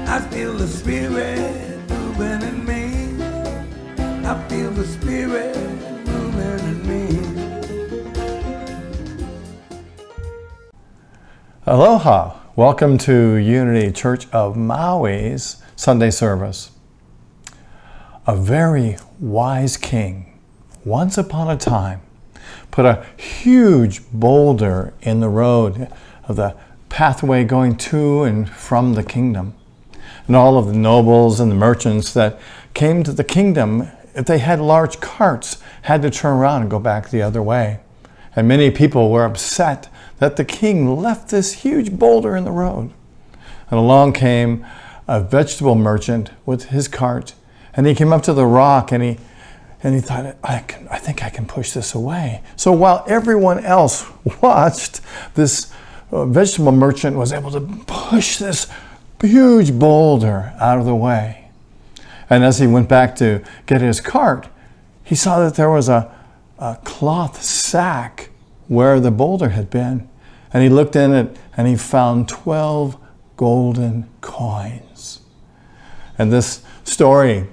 I feel the Spirit moving in me. I feel the Spirit moving in me. Aloha! Welcome to Unity Church of Maui's Sunday service. A very wise king, once upon a time, put a huge boulder in the road of the pathway going to and from the kingdom. And all of the nobles and the merchants that came to the kingdom, if they had large carts, had to turn around and go back the other way. And many people were upset that the king left this huge boulder in the road. And along came a vegetable merchant with his cart, and he came up to the rock and he thought, I think I can push this away. So while everyone else watched, this vegetable merchant was able to push this huge boulder out of the way. And as he went back to get his cart, he saw that there was a cloth sack where the boulder had been. And he looked in it and he found 12 golden coins. And this story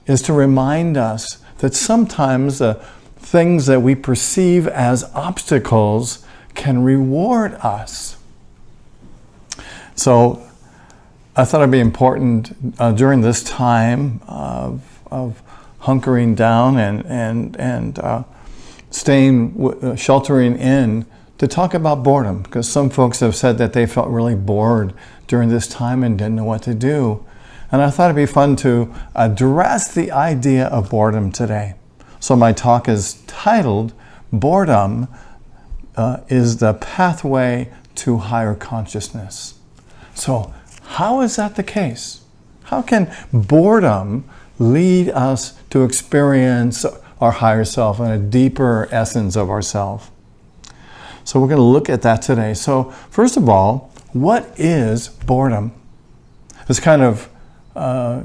is to remind us that sometimes the things that we perceive as obstacles can reward us. So I thought it'd be important during this time of hunkering down and sheltering in, to talk about boredom, because some folks have said that they felt really bored during this time and didn't know what to do. And I thought it'd be fun to address the idea of boredom today. So my talk is titled, Boredom is the Pathway to Higher Consciousness. So how is that the case? How can boredom lead us to experience our higher self and a deeper essence of ourself? So we're going to look at that today. So first of all, what is boredom? It's kind of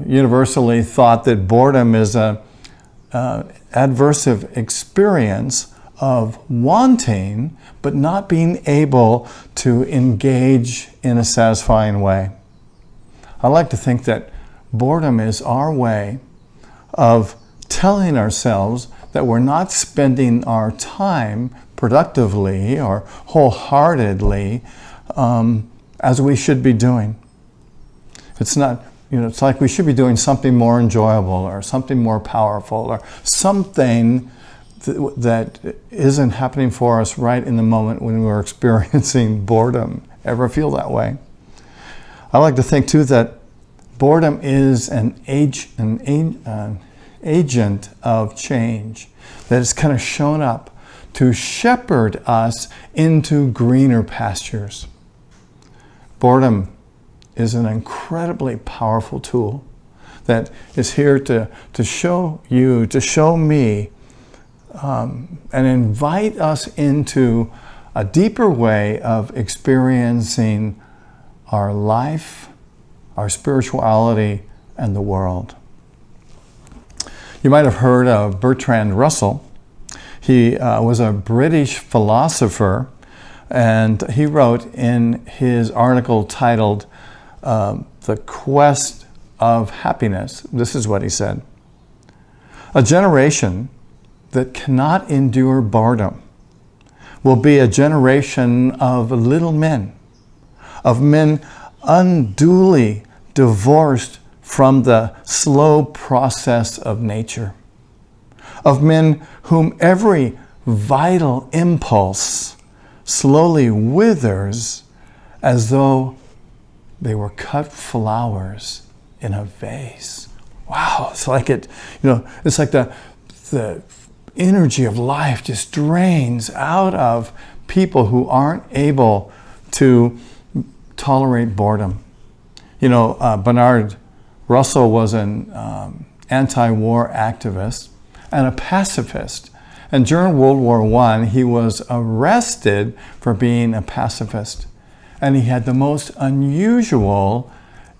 universally thought that boredom is an adversive experience of wanting but not being able to engage in a satisfying way. I like to think that boredom is our way of telling ourselves that we're not spending our time productively or wholeheartedly as we should be doing. It's not, it's like we should be doing something more enjoyable or something more powerful or something that isn't happening for us right in the moment when we're experiencing boredom. Ever feel that way? I like to think too that boredom is an agent of change that has kind of shown up to shepherd us into greener pastures. Boredom is an incredibly powerful tool that is here to show you, to show me, and invite us into a deeper way of experiencing our life, our spirituality, and the world. You might have heard of Bertrand Russell. He was a British philosopher, and he wrote in his article titled The Quest of Happiness, this is what he said: "A generation that cannot endure boredom will be a generation of little men, of men unduly divorced from the slow process of nature, of men whom every vital impulse slowly withers as though they were cut flowers in a vase." Wow, it's like it's like the energy of life just drains out of people who aren't able to tolerate boredom. Bernard Russell was an anti-war activist and a pacifist. And during World War I, he was arrested for being a pacifist. And he had the most unusual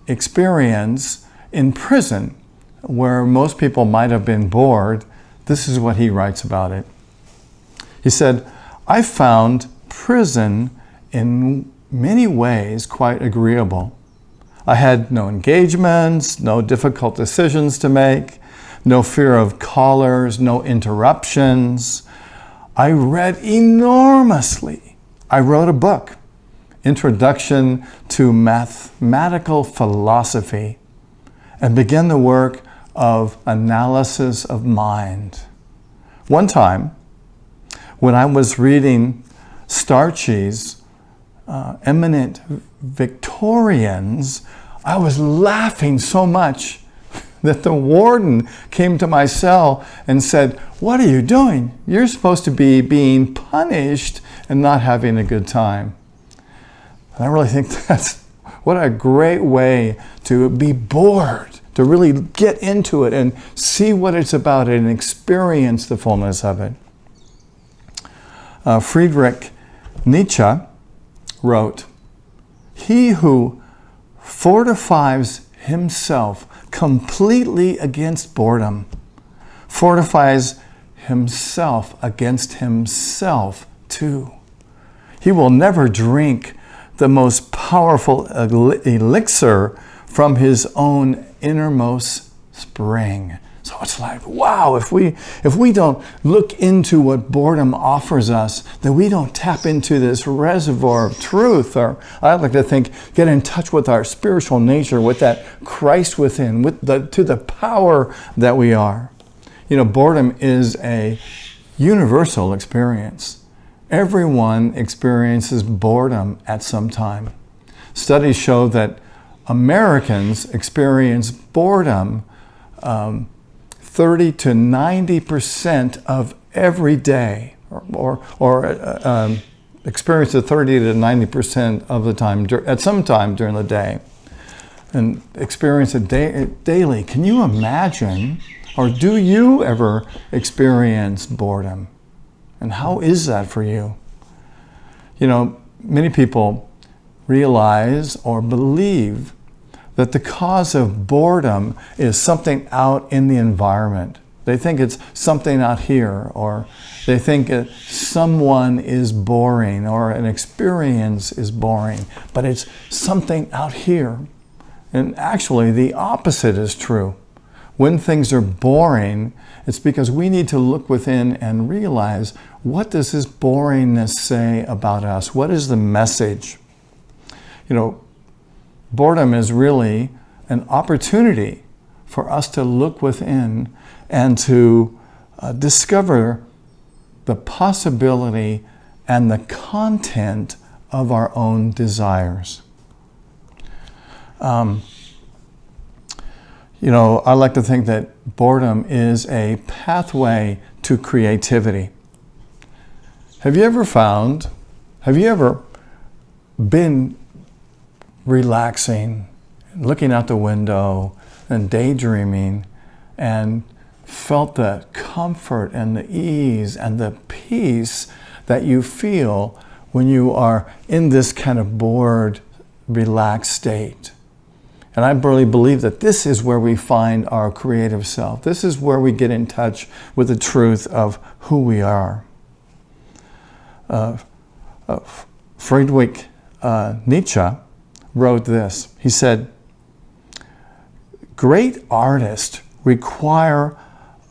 experience in prison, where most people might have been bored. This is what he writes about it. He said, "I found prison in many ways quite agreeable. I had no engagements, no difficult decisions to make, no fear of callers, no interruptions. I read enormously. I wrote a book, Introduction to Mathematical Philosophy, and began the work of analysis of mind. One time, when I was reading Starchy's Eminent Victorians, I was laughing so much that the warden came to my cell and said, "What are you doing? You're supposed to be being punished and not having a good time." And I really think that's what a great way to be bored, to really get into it and see what it's about and experience the fullness of it. Friedrich Nietzsche wrote, "He who fortifies himself completely against boredom fortifies himself against himself too. He will never drink the most powerful elixir from his own innermost spring." So it's like, wow, if we don't look into what boredom offers us, then we don't tap into this reservoir of truth, or I like to think, get in touch with our spiritual nature, with that Christ within, to the power that we are. You know, boredom is a universal experience. Everyone experiences boredom at some time. Studies show that Americans experience boredom 30 to 90% of every day, or experience it 30 to 90% of the time, at some time during the day, and experience it daily. Can you imagine, or do you ever experience boredom? And how is that for you? You know, many people realize or believe that the cause of boredom is something out in the environment. They think it's something out here, or they think someone is boring, or an experience is boring, but it's something out here. And actually, the opposite is true. When things are boring, it's because we need to look within and realize, what does this boringness say about us? What is the message? You know, boredom is really an opportunity for us to look within and to discover the possibility and the content of our own desires. You know, I like to think that boredom is a pathway to creativity. Have you ever been relaxing, looking out the window and daydreaming, and felt the comfort and the ease and the peace that you feel when you are in this kind of bored, relaxed state? And I really believe that this is where we find our creative self. This is where we get in touch with the truth of who we are. Friedrich Nietzsche wrote this. He said, "Great artists require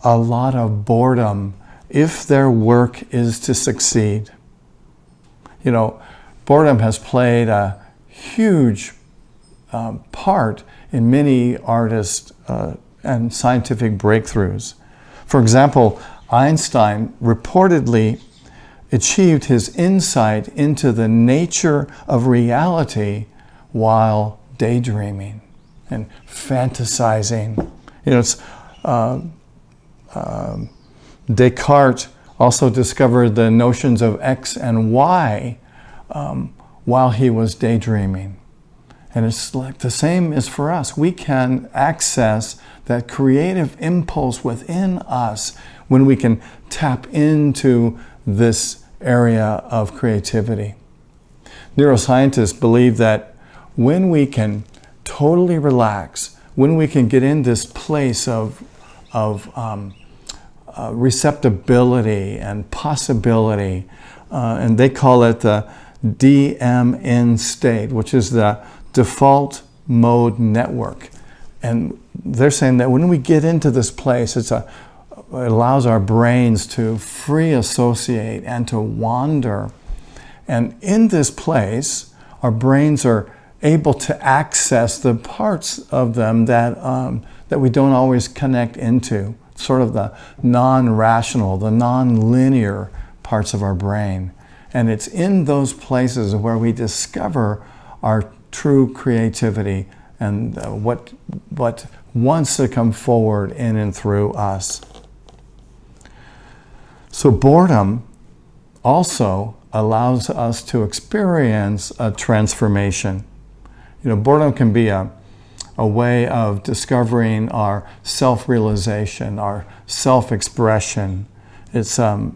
a lot of boredom if their work is to succeed." You know, boredom has played a huge part in many artists and scientific breakthroughs. For example, Einstein reportedly achieved his insight into the nature of reality while daydreaming and fantasizing. You know, it's Descartes also discovered the notions of X and Y while he was daydreaming. And it's like the same is for us. We can access that creative impulse within us when we can tap into this area of creativity. Neuroscientists believe that when we can totally relax, when we can get in this place of receptibility and possibility, and they call it the DMN state, which is the default mode network. And they're saying that when we get into this place, it allows our brains to free associate and to wander. And in this place, our brains are able to access the parts of them that we don't always connect into, sort of the non-rational, the non-linear parts of our brain. And it's in those places where we discover our true creativity and what wants to come forward in and through us. So boredom also allows us to experience a transformation. Boredom can be a way of discovering our self-realization, our self-expression. It's a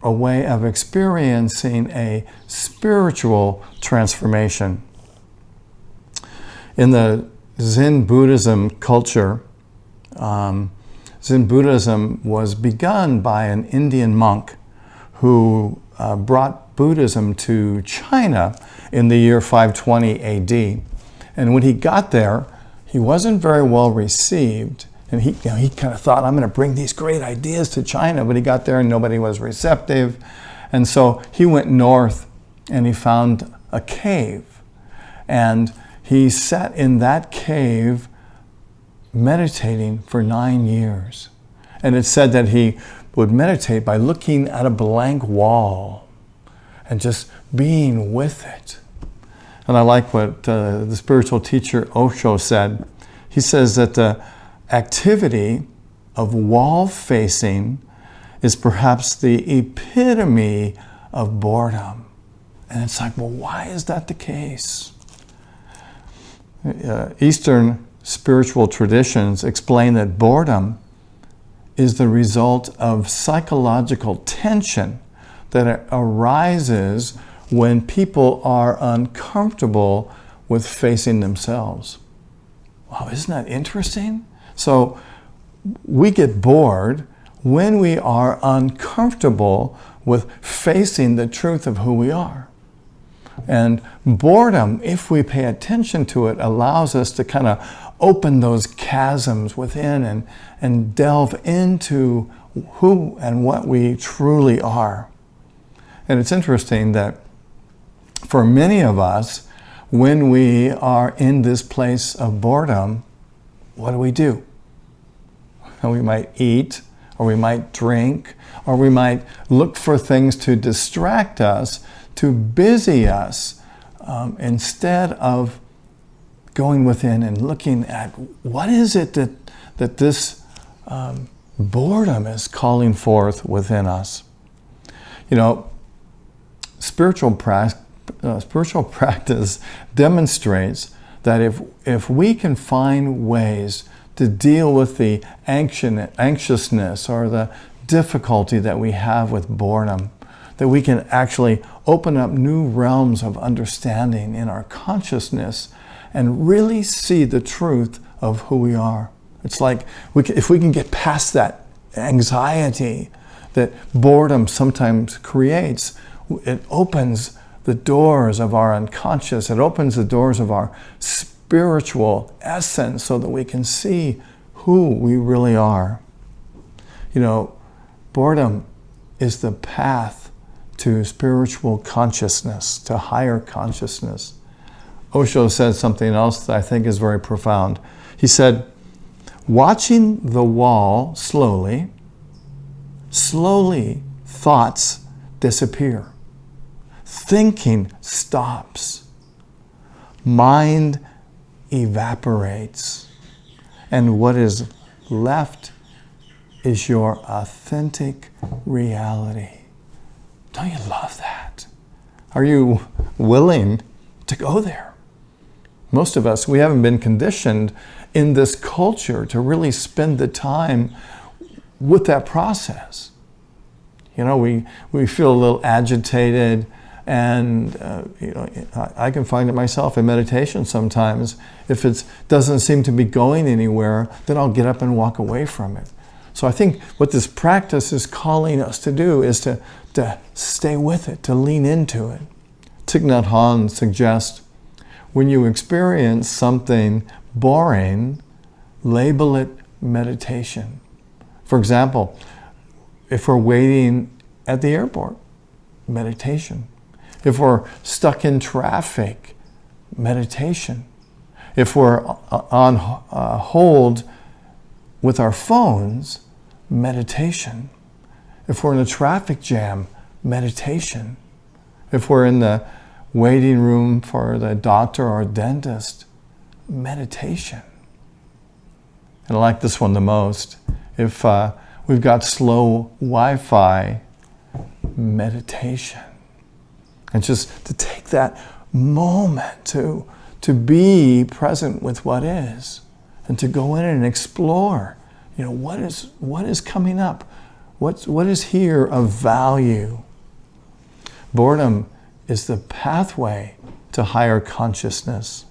way of experiencing a spiritual transformation. In the Zen Buddhism culture, Zen Buddhism was begun by an Indian monk who brought Buddhism to China in the year 520 AD. And when he got there, he wasn't very well received. And he kind of thought, I'm going to bring these great ideas to China. But he got there and nobody was receptive. And so he went north and he found a cave. And he sat in that cave meditating for 9 years. And it said that he would meditate by looking at a blank wall and just being with it. And I like what the spiritual teacher Osho said. He says that the activity of wall facing is perhaps the epitome of boredom. And it's like, well, why is that the case? Eastern spiritual traditions explain that boredom is the result of psychological tension that arises when people are uncomfortable with facing themselves. Wow, isn't that interesting? So we get bored when we are uncomfortable with facing the truth of who we are. And boredom, if we pay attention to it, allows us to kind of open those chasms within and delve into who and what we truly are. And it's interesting that for many of us, when we are in this place of boredom, what do? We might eat, or we might drink, or we might look for things to distract us, to busy us, instead of going within and looking at what is it that this boredom is calling forth within us. Spiritual practice demonstrates that if we can find ways to deal with the anxiousness or the difficulty that we have with boredom, that we can actually open up new realms of understanding in our consciousness and really see the truth of who we are. It's like if we can get past that anxiety that boredom sometimes creates, it opens the doors of our unconscious. It opens the doors of our spiritual essence so that we can see who we really are. Boredom is the path to spiritual consciousness, to higher consciousness. Osho said something else that I think is very profound. He said, watching the wall slowly thoughts disappear. Thinking stops. Mind evaporates. And what is left is your authentic reality. Don't you love that? Are you willing to go there? Most of us, we haven't been conditioned in this culture to really spend the time with that process. We feel a little agitated, and I can find it myself in meditation sometimes. If it doesn't seem to be going anywhere, then I'll get up and walk away from it. So I think what this practice is calling us to do is to stay with it, to lean into it. Thich Nhat Hanh suggests, when you experience something boring, label it meditation. For example, if we're waiting at the airport, meditation. If we're stuck in traffic, meditation. If we're on hold with our phones, meditation. If we're in a traffic jam, meditation. If we're in the waiting room for the doctor or dentist, meditation. And I like this one the most. If we've got slow Wi-Fi, meditation. And just to take that moment to be present with what is, and to go in and explore, what is coming up, what is here of value. Boredom is the pathway to higher consciousness.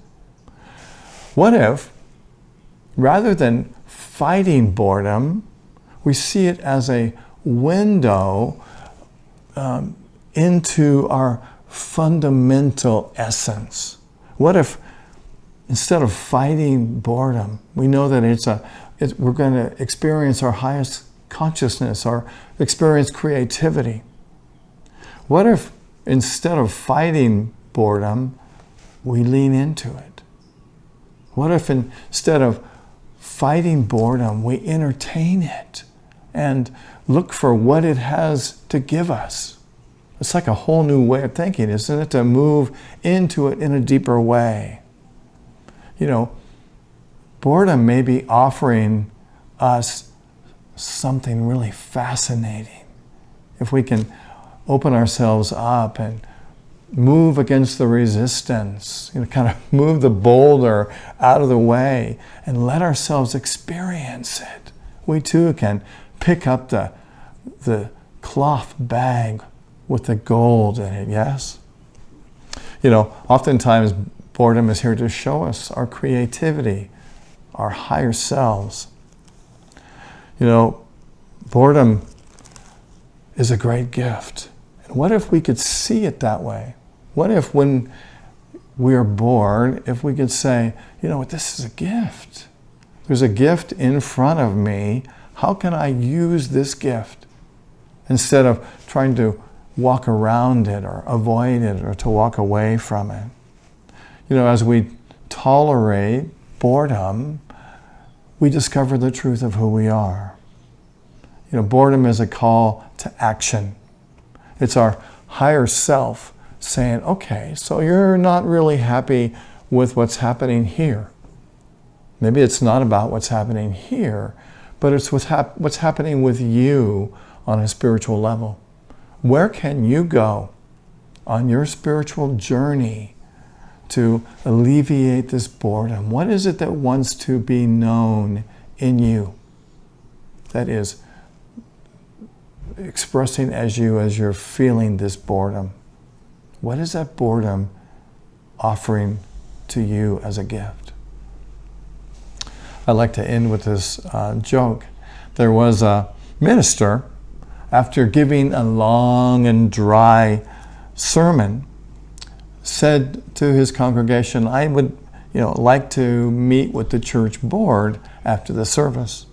What if, rather than fighting boredom, we see it as a window into our fundamental essence? What if, instead of fighting boredom, we know that we're going to experience our highest consciousness, or experience creativity? What if, instead of fighting boredom, we lean into it? What if, instead of fighting boredom, we entertain it and look for what it has to give us? It's like a whole new way of thinking, isn't it? To move into it in a deeper way. Boredom may be offering us something really fascinating. If we can open ourselves up and move against the resistance, kind of move the boulder out of the way and let ourselves experience it, we too can pick up the cloth bag with the gold in it, yes? Oftentimes boredom is here to show us our creativity, our higher selves. Boredom is a great gift. And what if we could see it that way? What if, when we are bored, if we could say, this is a gift. There's a gift in front of me. How can I use this gift? Instead of trying to walk around it or avoid it or to walk away from it. As we tolerate boredom, we discover the truth of who we are. Boredom is a call to action. It's our higher self saying, okay, so you're not really happy with what's happening here. Maybe it's not about what's happening here, but it's what's happening with you on a spiritual level. Where can you go on your spiritual journey to alleviate this boredom? What is it that wants to be known in you? That is expressing as you're feeling this boredom. What is that boredom offering to you as a gift? I like to end with this joke. There was a minister, after giving a long and dry sermon, said to his congregation, I would like to meet with the church board after the service.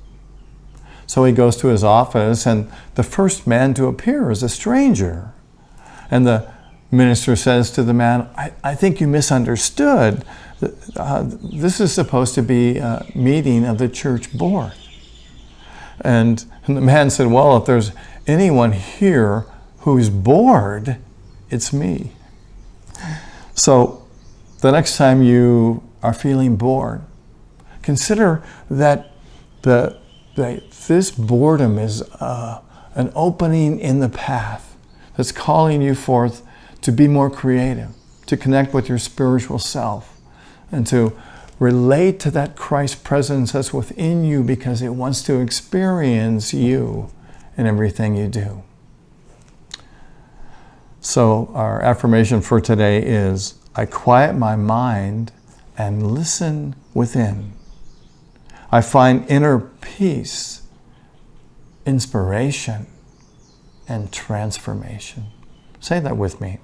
So he goes to his office, and the first man to appear is a stranger. And the minister says to the man, I think you misunderstood. This is supposed to be a meeting of the church board. And the man said, well, if there's anyone here who's bored, it's me. So the next time you are feeling bored, consider that this boredom is an opening in the path that's calling you forth to be more creative, to connect with your spiritual self, and to relate to that Christ presence that's within you, because it wants to experience you in everything you do. So our affirmation for today is, I quiet my mind and listen within. I find inner peace, inspiration, and transformation. Say that with me.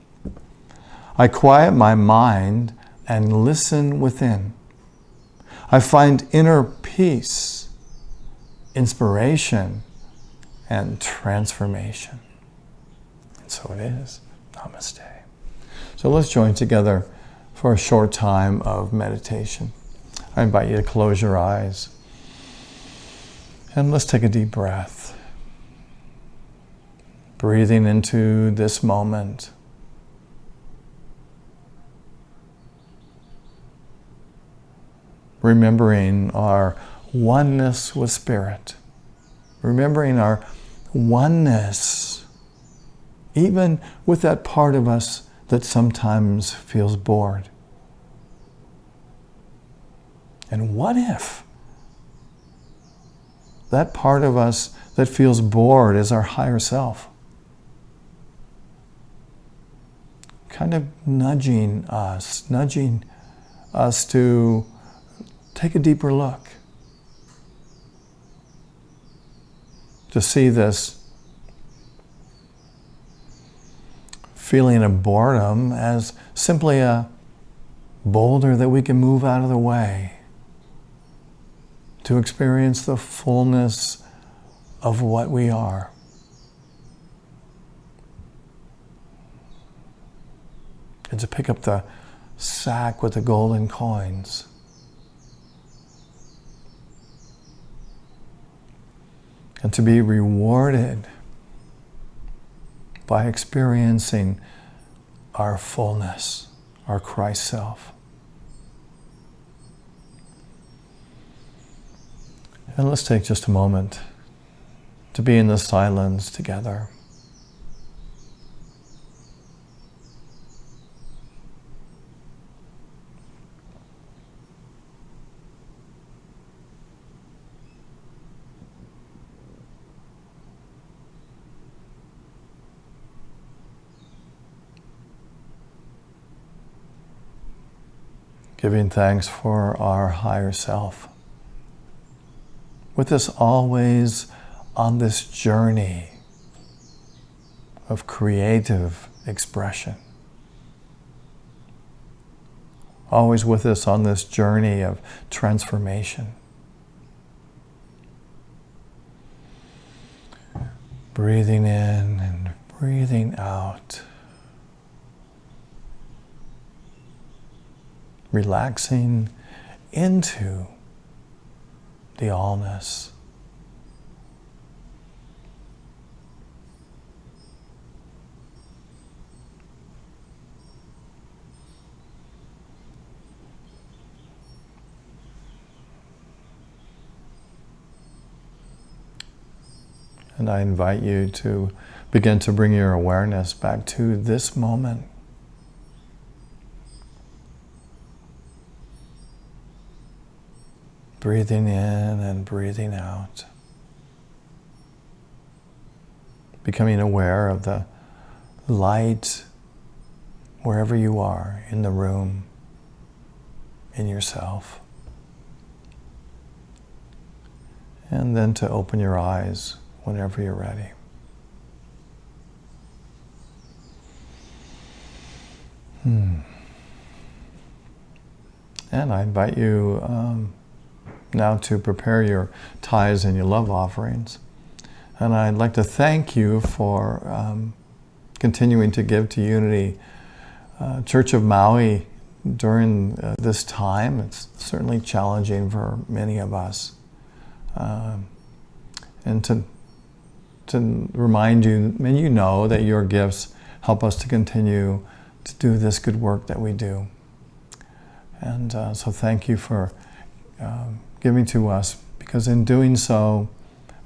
I quiet my mind and listen within. I find inner peace, inspiration, and transformation. And so it is. Namaste. So let's join together for a short time of meditation. I invite you to close your eyes and let's take a deep breath. Breathing into this moment. Remembering our oneness with Spirit. Remembering our oneness, even with that part of us that sometimes feels bored. And what if that part of us that feels bored is our higher self? Kind of nudging us to take a deeper look. To see this feeling of boredom as simply a boulder that we can move out of the way to experience the fullness of what we are. And to pick up the sack with the golden coins. And to be rewarded by experiencing our fullness, our Christ self. And let's take just a moment to be in the silence together. Giving thanks for our higher self. With us always on this journey of creative expression. Always with us on this journey of transformation. Breathing in and breathing out. Relaxing into the allness. And I invite you to begin to bring your awareness back to this moment. Breathing in and breathing out. Becoming aware of the light wherever you are, in the room, in yourself. And then to open your eyes whenever you're ready. And I invite you now to prepare your tithes and your love offerings. And I'd like to thank you for continuing to give to Unity Church of Maui during this time. It's certainly challenging for many of us. And to remind you, and you know that your gifts help us to continue to do this good work that we do. And so thank you for giving to us, because in doing so,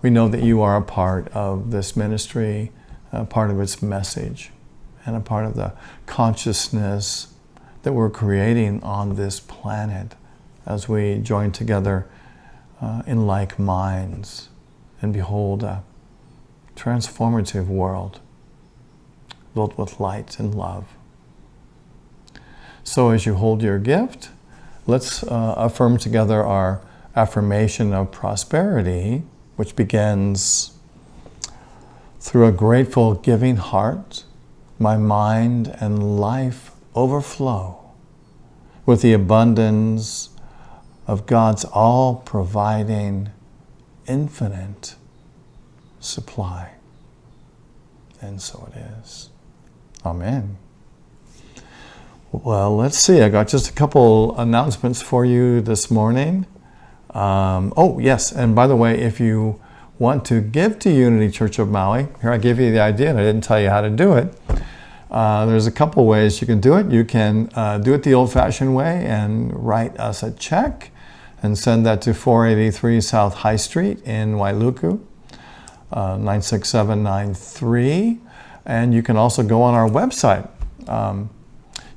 we know that you are a part of this ministry, a part of its message, and a part of the consciousness that we're creating on this planet as we join together in like minds and behold a transformative world filled with light and love. So as you hold your gift, let's affirm together our affirmation of prosperity, which begins: through a grateful giving heart, my mind and life overflow. with the abundance of God's all-providing, infinite supply. And so it is. Amen. Well, let's see. I got just a couple announcements for you this morning. Oh, yes. And by the way, if you want to give to Unity Church of Maui, here I gave you the idea and I didn't tell you how to do it. There's a couple ways you can do it. You can do it the old-fashioned way and write us a check and send that to 483 South High Street in Wailuku, 96793. And you can also go on our website,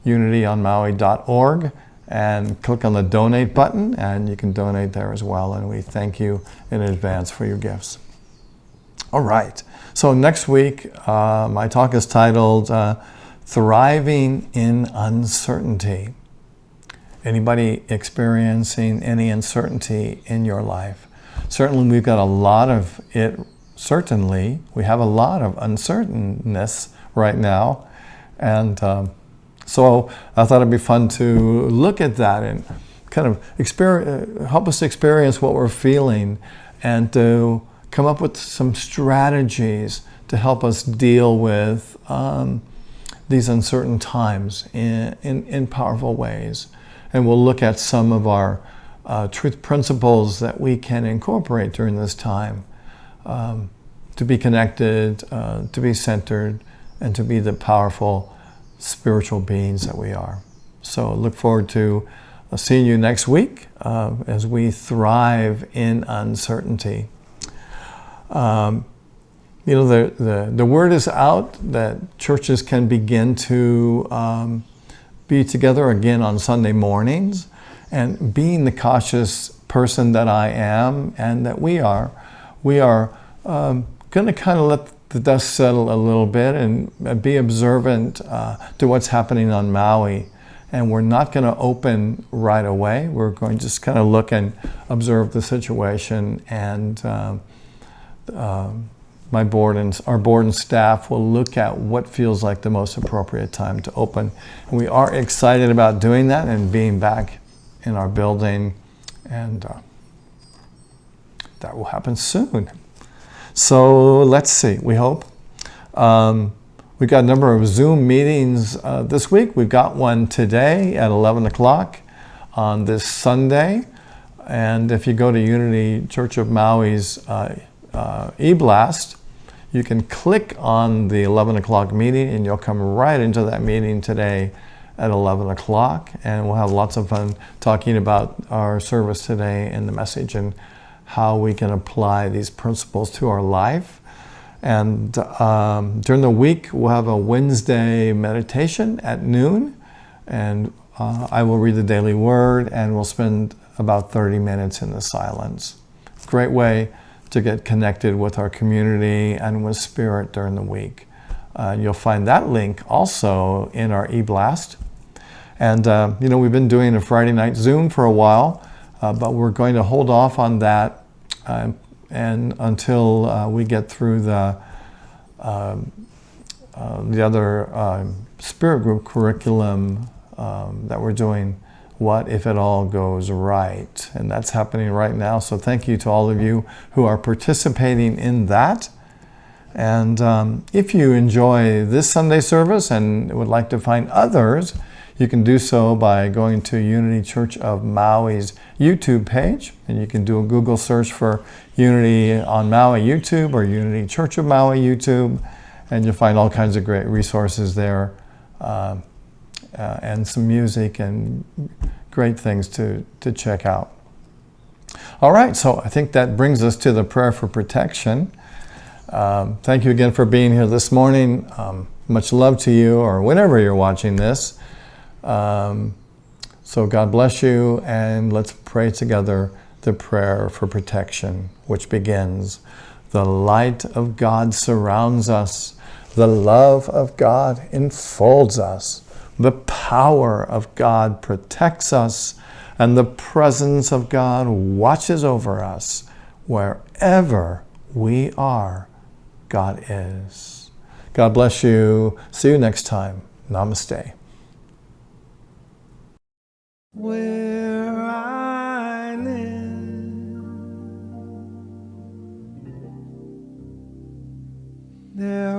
unityonmaui.org, and click on the donate button, and you can donate there as well. And we thank you in advance for your gifts. All right. So next week, my talk is titled Thriving in Uncertainty. Anybody experiencing any uncertainty in your life? Certainly we've got a lot of it. Certainly we have a lot of uncertainness right now. And so I thought it'd be fun to look at that and kind of help us experience what we're feeling and to come up with some strategies to help us deal with these uncertain times in powerful ways. And we'll look at some of our truth principles that we can incorporate during this time to be connected, to be centered, and to be the powerful spiritual beings that we are. So look forward to seeing you next week as we thrive in uncertainty. The word is out that churches can begin to be together again on Sunday mornings, and being the cautious person that I am and that we are going to kind of let the dust settle a little bit and be observant to what's happening on Maui. And we're not going to open right away. We're going to just kind of look and observe the situation, and our board and staff will look at what feels like the most appropriate time to open. And we are excited about doing that and being back in our building, and that will happen soon. So let's see, we hope. We've got a number of Zoom meetings this week. We've got one today at 11 o'clock on this Sunday. And if you go to Unity Church of Maui's e-blast, you can click on the 11 o'clock meeting and you'll come right into that meeting today at 11 o'clock. And we'll have lots of fun talking about our service today and the message and how we can apply these principles to our life. And during the week, we'll have a Wednesday meditation at noon. And I will read the daily word and we'll spend about 30 minutes in the silence. Great way to get connected with our community and with Spirit during the week. You'll find that link also in our e-blast. And, we've been doing a Friday night Zoom for a while, but we're going to hold off on that and until we get through the other Spirit Group curriculum that we're doing, What If It All Goes Right? And that's happening right now. So thank you to all of you who are participating in that. And if you enjoy this Sunday service and would like to find others, you can do so by going to Unity Church of Maui's YouTube page. And you can do a Google search for Unity on Maui YouTube or Unity Church of Maui YouTube. And you'll find all kinds of great resources there. And some music and great things to check out. All right, so I think that brings us to the prayer for protection. Thank you again for being here this morning. Much love to you, or whenever you're watching this. So God bless you, and let's pray together the prayer for protection, which begins, the light of God surrounds us, the love of God enfolds us, the power of God protects us, and the presence of God watches over us. Wherever we are, God is. God bless you. See you next time. Namaste. where I live. There